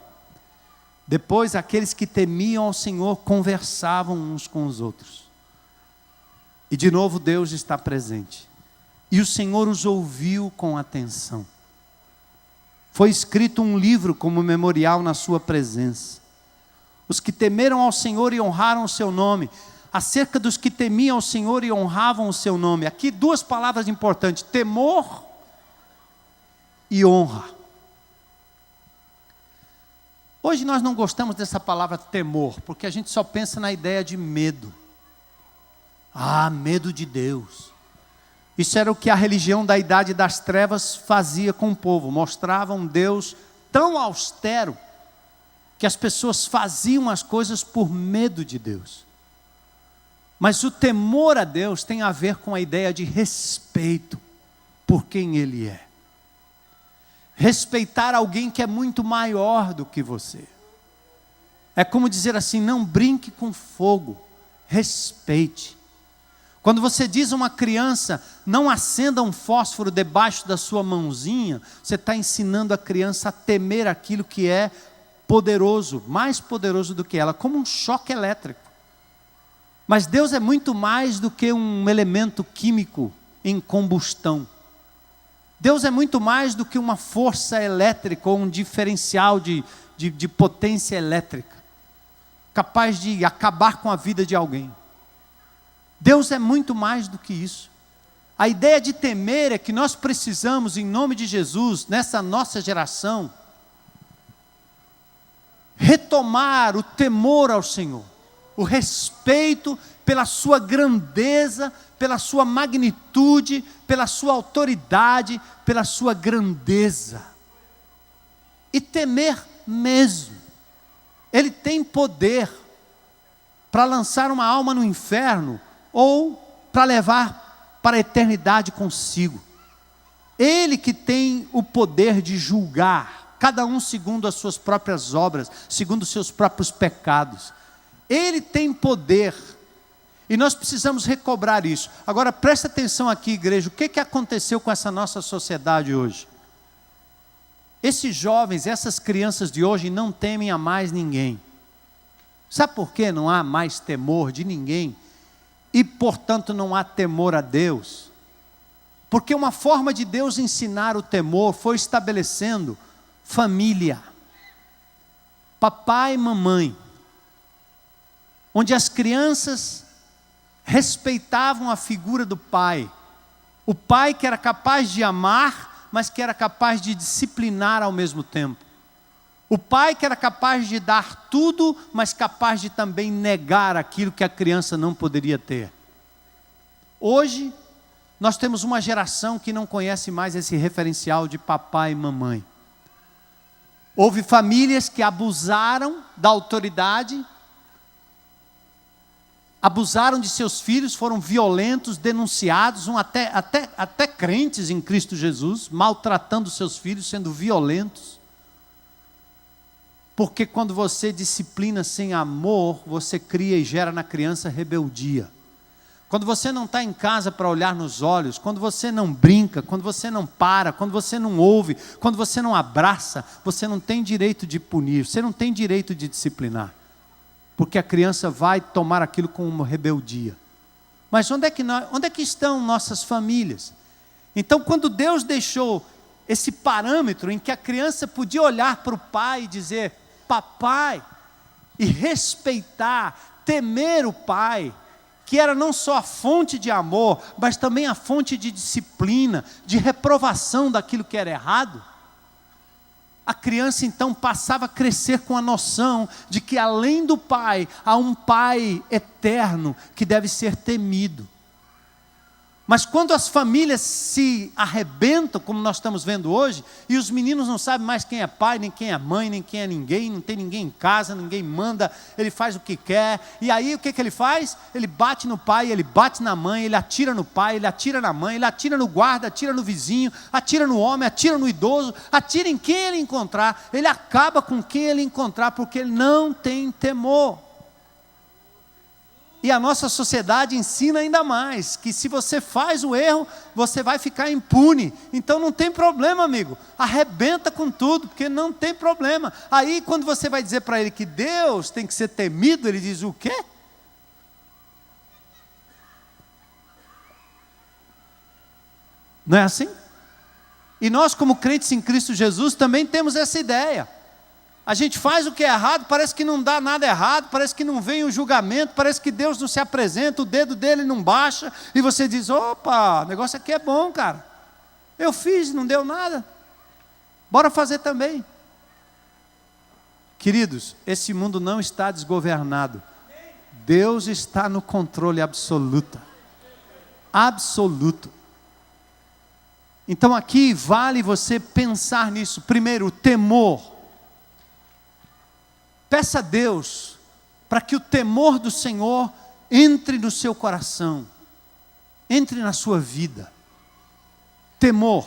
Depois aqueles que temiam ao Senhor conversavam uns com os outros. E de novo Deus está presente. E o Senhor os ouviu com atenção. Foi escrito um livro como memorial na sua presença. Os que temeram ao Senhor e honraram o seu nome. Acerca dos que temiam ao Senhor e honravam o seu nome. Aqui duas palavras importantes: temor e honra. Hoje nós não gostamos dessa palavra temor, porque a gente só pensa na ideia de medo. Ah, medo de Deus. Isso era o que a religião da Idade das Trevas fazia com o povo. Mostrava um Deus tão austero, que as pessoas faziam as coisas por medo de Deus. Mas o temor a Deus tem a ver com a ideia de respeito por quem Ele é. Respeitar alguém que é muito maior do que você. É como dizer assim: não brinque com fogo, respeite. Quando você diz a uma criança, não acenda um fósforo debaixo da sua mãozinha, você está ensinando a criança a temer aquilo que é poderoso, mais poderoso do que ela, como um choque elétrico. Mas Deus é muito mais do que um elemento químico em combustão. Deus é muito mais do que uma força elétrica ou um diferencial de potência elétrica, capaz de acabar com a vida de alguém. Deus é muito mais do que isso. A ideia de temer é que nós precisamos, em nome de Jesus, nessa nossa geração, retomar o temor ao Senhor, o respeito pela sua grandeza, pela sua magnitude, pela sua autoridade, pela sua grandeza. E temer mesmo. Ele tem poder para lançar uma alma no inferno ou para levar para a eternidade consigo. Ele que tem o poder de julgar, cada um segundo as suas próprias obras, segundo os seus próprios pecados. Ele tem poder, e nós precisamos recobrar isso. Agora presta atenção aqui, igreja, o que aconteceu com essa nossa sociedade hoje? Esses jovens, essas crianças de hoje não temem a mais ninguém. Sabe por que não há mais temor de ninguém? E portanto não há temor a Deus? Porque uma forma de Deus ensinar o temor foi estabelecendo família, papai e mamãe, onde as crianças respeitavam a figura do pai, o pai que era capaz de amar, mas que era capaz de disciplinar ao mesmo tempo, o pai que era capaz de dar tudo, mas capaz de também negar aquilo que a criança não poderia ter. Hoje, nós temos uma geração que não conhece mais esse referencial de papai e mamãe. Houve famílias que abusaram da autoridade, abusaram de seus filhos, foram violentos, denunciados, até crentes em Cristo Jesus, maltratando seus filhos, sendo violentos. Porque quando você disciplina sem amor, você cria e gera na criança rebeldia. Quando você não está em casa para olhar nos olhos, quando você não brinca, quando você não para, quando você não ouve, quando você não abraça, você não tem direito de punir, você não tem direito de disciplinar. Porque a criança vai tomar aquilo como uma rebeldia. Mas onde é que estão nossas famílias? Então, quando Deus deixou esse parâmetro em que a criança podia olhar para o pai e dizer, papai, e respeitar, temer o pai, que era não só a fonte de amor, mas também a fonte de disciplina, de reprovação daquilo que era errado, a criança então passava a crescer com a noção de que além do pai, há um pai eterno que deve ser temido. Mas quando as famílias se arrebentam, como nós estamos vendo hoje, e os meninos não sabem mais quem é pai, nem quem é mãe, nem quem é ninguém, não tem ninguém em casa, ninguém manda, ele faz o que quer, e aí o que ele faz? Ele bate no pai, ele bate na mãe, ele atira no pai, ele atira na mãe, ele atira no guarda, atira no vizinho, atira no homem, atira no idoso, atira em quem ele encontrar, ele acaba com quem ele encontrar, porque ele não tem temor. E a nossa sociedade ensina ainda mais, que se você faz o erro, você vai ficar impune. Então não tem problema, amigo. Arrebenta com tudo, porque não tem problema. Aí quando você vai dizer para ele que Deus tem que ser temido, ele diz o quê? Não é assim? E nós como crentes em Cristo Jesus também temos essa ideia. A gente faz o que é errado, parece que não dá nada errado, parece que não vem o julgamento, parece que Deus não se apresenta, o dedo dele não baixa, e você diz, opa, o negócio aqui é bom, cara. Eu fiz, não deu nada. Bora fazer também. Queridos, esse mundo não está desgovernado. Deus está no controle absoluto. Absoluto. Então aqui vale você pensar nisso. Primeiro, o temor. Peça a Deus para que o temor do Senhor entre no seu coração, entre na sua vida. Temor.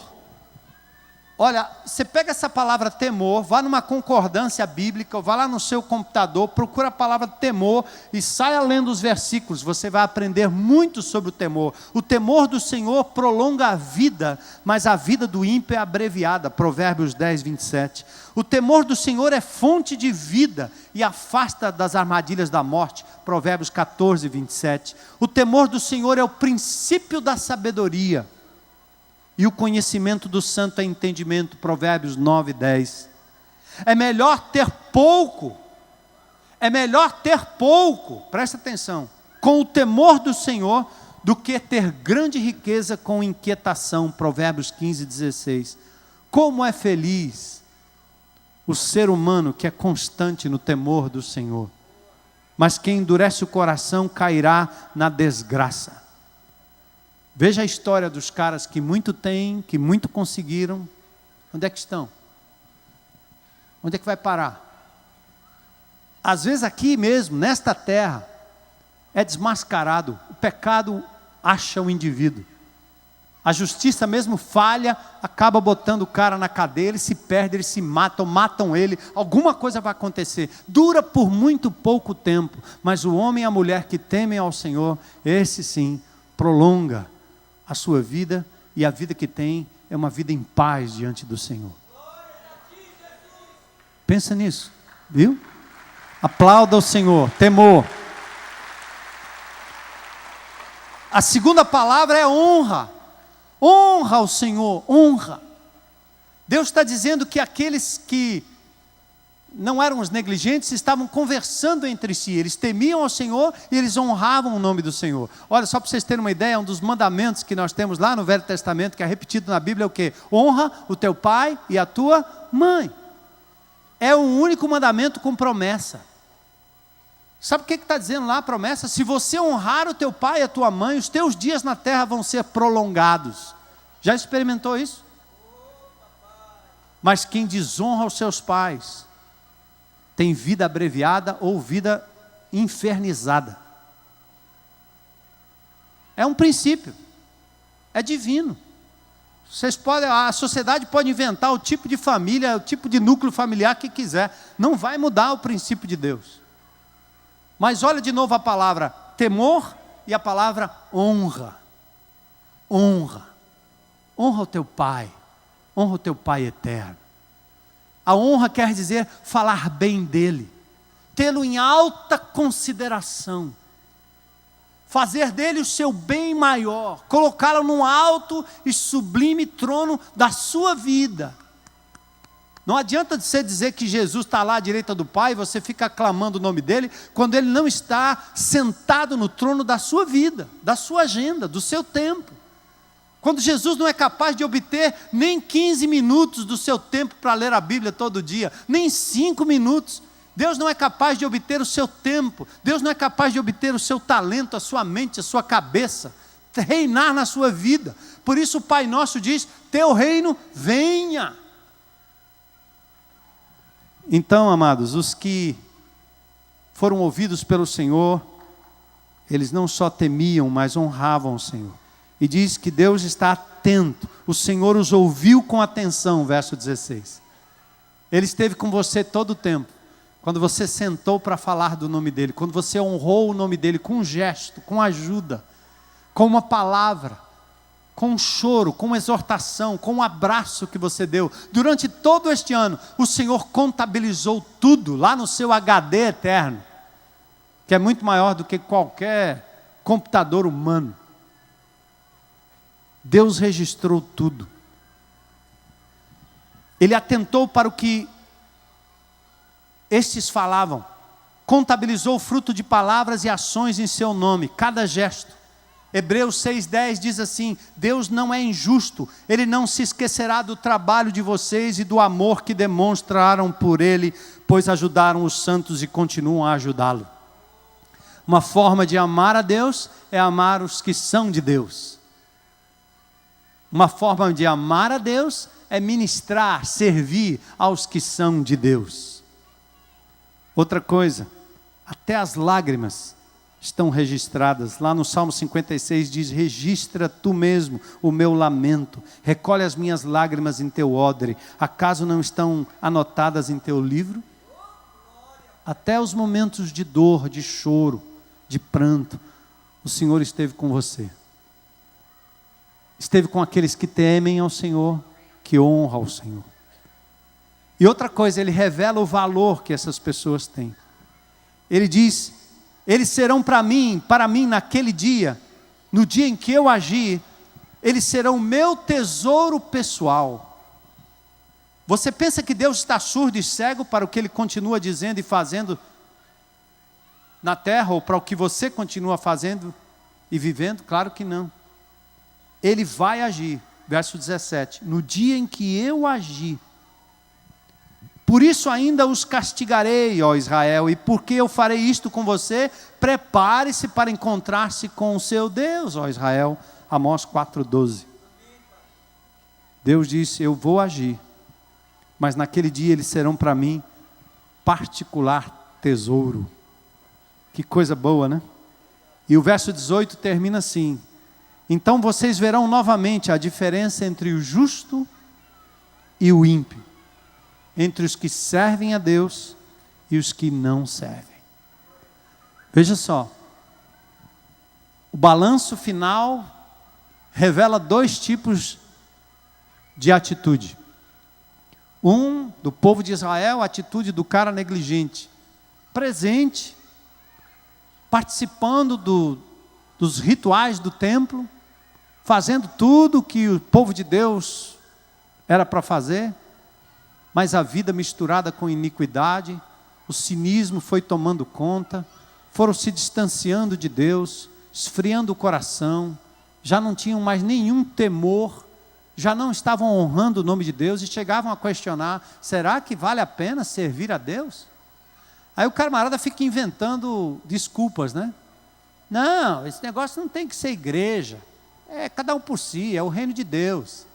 Olha, você pega essa palavra temor, vá numa concordância bíblica, ou vá lá no seu computador, procura a palavra temor e saia lendo os versículos, você vai aprender muito sobre o temor. O temor do Senhor prolonga a vida, mas a vida do ímpio é abreviada, Provérbios 10, 27. O temor do Senhor é fonte de vida e afasta das armadilhas da morte, Provérbios 14, 27. O temor do Senhor é o princípio da sabedoria. E o conhecimento do santo é entendimento, Provérbios 9, 10. É melhor ter pouco, presta atenção, com o temor do Senhor, do que ter grande riqueza com inquietação, Provérbios 15, 16. Como é feliz o ser humano que é constante no temor do Senhor, mas quem endurece o coração cairá na desgraça. Veja a história dos caras que muito têm, que muito conseguiram. Onde é que estão? Onde é que vai parar? Às vezes aqui mesmo, nesta terra, é desmascarado. O pecado acha o indivíduo. A justiça mesmo falha, acaba botando o cara na cadeia, ele se perde, eles se matam ele. Alguma coisa vai acontecer. Dura por muito pouco tempo. Mas o homem e a mulher que temem ao Senhor, esse sim, prolonga a sua vida, e a vida que tem é uma vida em paz diante do Senhor. Pensa nisso, viu? Aplauda o Senhor, temor. A segunda palavra é honra. Honra ao Senhor, honra. Deus está dizendo que aqueles que não eram os negligentes, estavam conversando entre si, eles temiam ao Senhor e eles honravam o nome do Senhor. Olha, só para vocês terem uma ideia, um dos mandamentos que nós temos lá no Velho Testamento, que é repetido na Bíblia, é o quê? Honra o teu pai e a tua mãe. É o único mandamento com promessa. Sabe o que está dizendo lá a promessa? Se você honrar o teu pai e a tua mãe, os teus dias na terra vão ser prolongados. Já experimentou isso? Mas quem desonra os seus pais tem vida abreviada ou vida infernizada. É um princípio. É divino. A sociedade pode inventar o tipo de família, o tipo de núcleo familiar que quiser. Não vai mudar o princípio de Deus. Mas olha de novo a palavra temor e a palavra honra. Honra. Honra o teu pai. Honra o teu pai eterno. A honra quer dizer falar bem dele. Tê-lo em alta consideração. Fazer dele o seu bem maior. Colocá-lo num alto e sublime trono da sua vida. Não adianta você dizer que Jesus está lá à direita do Pai, e você fica aclamando o nome dele, quando ele não está sentado no trono da sua vida, da sua agenda, do seu tempo. Quando Jesus não é capaz de obter nem 15 minutos do seu tempo para ler a Bíblia todo dia, nem 5 minutos. Deus não é capaz de obter o seu tempo, Deus não é capaz de obter o seu talento, a sua mente, a sua cabeça, reinar na sua vida. Por isso o Pai Nosso diz, teu reino venha. Então, amados, os que foram ouvidos pelo Senhor, eles não só temiam, mas honravam o Senhor. E diz que Deus está atento, o Senhor os ouviu com atenção, verso 16. Ele esteve com você todo o tempo. Quando você sentou para falar do nome dEle, quando você honrou o nome dEle com um gesto, com ajuda, com uma palavra, com um choro, com uma exortação, com um abraço que você deu. Durante todo este ano, o Senhor contabilizou tudo lá no seu HD eterno, que é muito maior do que qualquer computador humano. Deus registrou tudo. Ele atentou para o que estes falavam, contabilizou o fruto de palavras e ações em seu nome, cada gesto. Hebreus 6,10 diz assim, Deus não é injusto, Ele não se esquecerá do trabalho de vocês e do amor que demonstraram por Ele, pois ajudaram os santos e continuam a ajudá-lo. Uma forma de amar a Deus é amar os que são de Deus. Uma forma de amar a Deus é ministrar, servir aos que são de Deus. Outra coisa, até as lágrimas estão registradas. Lá no Salmo 56 diz, registra tu mesmo o meu lamento, recolhe as minhas lágrimas em teu odre, acaso não estão anotadas em teu livro? Até os momentos de dor, de choro, de pranto, o Senhor esteve com você. Esteve com aqueles que temem ao Senhor, que honram ao Senhor. E outra coisa, Ele revela o valor que essas pessoas têm. Ele diz, eles serão para mim naquele dia, no dia em que eu agir, eles serão meu tesouro pessoal. Você pensa que Deus está surdo e cego para o que Ele continua dizendo e fazendo na terra, ou para o que você continua fazendo e vivendo? Claro que não. Ele vai agir, verso 17, no dia em que eu agir, por isso ainda os castigarei, ó Israel, e porque eu farei isto com você, prepare-se para encontrar-se com o seu Deus, ó Israel. Amós 4,12. Deus disse, eu vou agir, mas naquele dia eles serão para mim particular tesouro. Que coisa boa, né? E o verso 18 termina assim, então vocês verão novamente a diferença entre o justo e o ímpio, entre os que servem a Deus e os que não servem. Veja só, o balanço final revela dois tipos de atitude. Um, do povo de Israel, a atitude do cara negligente, presente, participando dos rituais do templo, fazendo tudo que o povo de Deus era para fazer, mas a vida misturada com iniquidade, o cinismo foi tomando conta, foram se distanciando de Deus, esfriando o coração, já não tinham mais nenhum temor, já não estavam honrando o nome de Deus e chegavam a questionar, será que vale a pena servir a Deus? Aí o camarada fica inventando desculpas, né? Não, esse negócio não tem que ser igreja, é cada um por si, é o reino de Deus.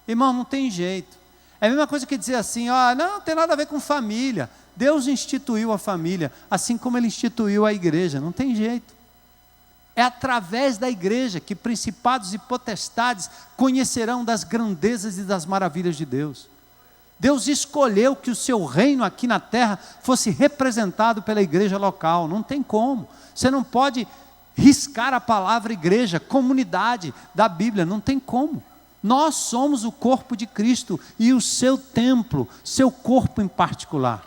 Irmão, não tem jeito. É a mesma coisa que dizer assim, não tem nada a ver com família. Deus instituiu a família, assim como Ele instituiu a igreja, não tem jeito. É através da igreja que principados e potestades conhecerão das grandezas e das maravilhas de Deus. Deus escolheu que o seu reino aqui na terra fosse representado pela igreja local. Não tem como. Você não pode riscar a palavra igreja, comunidade da Bíblia. Não tem como. Nós somos o corpo de Cristo e o seu templo, seu corpo em particular.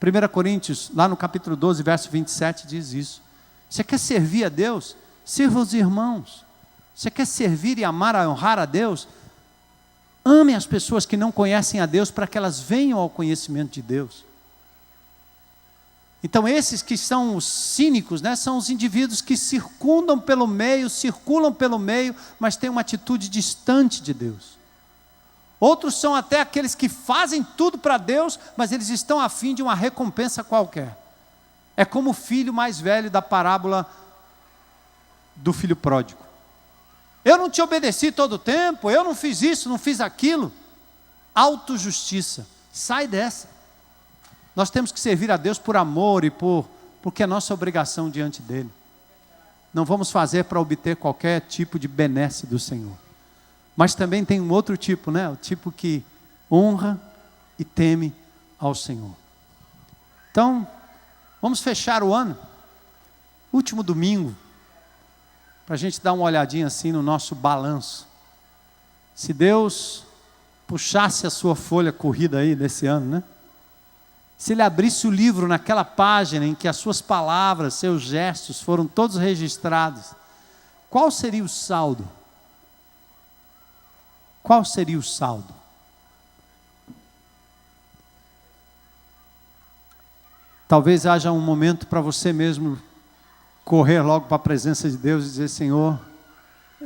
1 Coríntios, lá no capítulo 12, verso 27, diz isso. Você quer servir a Deus? Sirva os irmãos. Você quer servir e amar e honrar a Deus? Ame as pessoas que não conhecem a Deus para que elas venham ao conhecimento de Deus. Então esses que são os cínicos, né, são os indivíduos que circulam pelo meio, mas têm uma atitude distante de Deus. Outros são até aqueles que fazem tudo para Deus, mas eles estão a fim de uma recompensa qualquer. É como o filho mais velho da parábola do filho pródigo. Eu não te obedeci todo o tempo, eu não fiz isso, não fiz aquilo. Autojustiça, sai dessa. Nós temos que servir a Deus por amor e porque é nossa obrigação diante dEle. Não vamos fazer para obter qualquer tipo de benesse do Senhor. Mas também tem um outro tipo, né? O tipo que honra e teme ao Senhor. Então, vamos fechar o ano, último domingo, para a gente dar uma olhadinha assim no nosso balanço. Se Deus puxasse a sua folha corrida aí desse ano, né? Se Ele abrisse o livro naquela página em que as suas palavras, seus gestos foram todos registrados, qual seria o saldo? Qual seria o saldo? Talvez haja um momento para você mesmo correr logo para a presença de Deus e dizer: Senhor,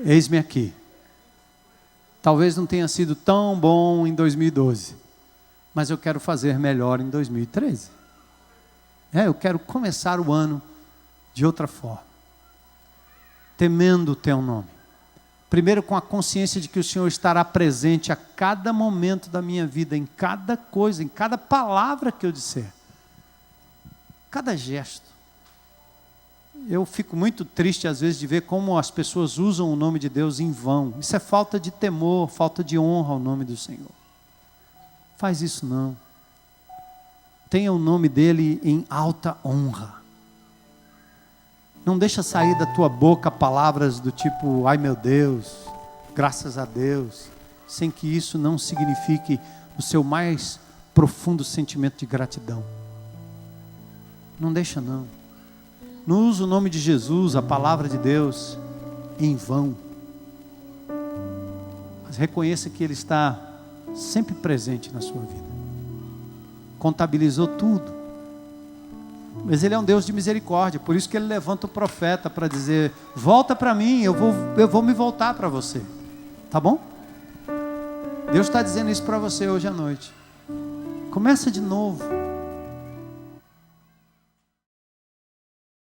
eis-me aqui. Talvez não tenha sido tão bom em 2012, mas eu quero fazer melhor em 2013. Eu quero começar o ano de outra forma, temendo o teu nome. Primeiro, com a consciência de que o Senhor estará presente a cada momento da minha vida, em cada coisa, em cada palavra que eu disser, cada gesto. Eu fico muito triste às vezes de ver como as pessoas usam o nome de Deus em vão. Isso é falta de temor, falta de honra ao nome do Senhor. Faz isso não. Tenha o nome dele em alta honra. Não deixa sair da tua boca palavras do tipo: ai meu Deus, graças a Deus, sem que isso não signifique o seu mais profundo sentimento de gratidão. Não deixa não. Não usa o nome de Jesus, a palavra de Deus, em vão. Mas reconheça que Ele está sempre presente na sua vida. Contabilizou tudo. Mas Ele é um Deus de misericórdia, por isso que Ele levanta o profeta para dizer: volta para mim, eu vou me voltar para você. Tá bom? Deus está dizendo isso para você hoje à noite. Começa de novo.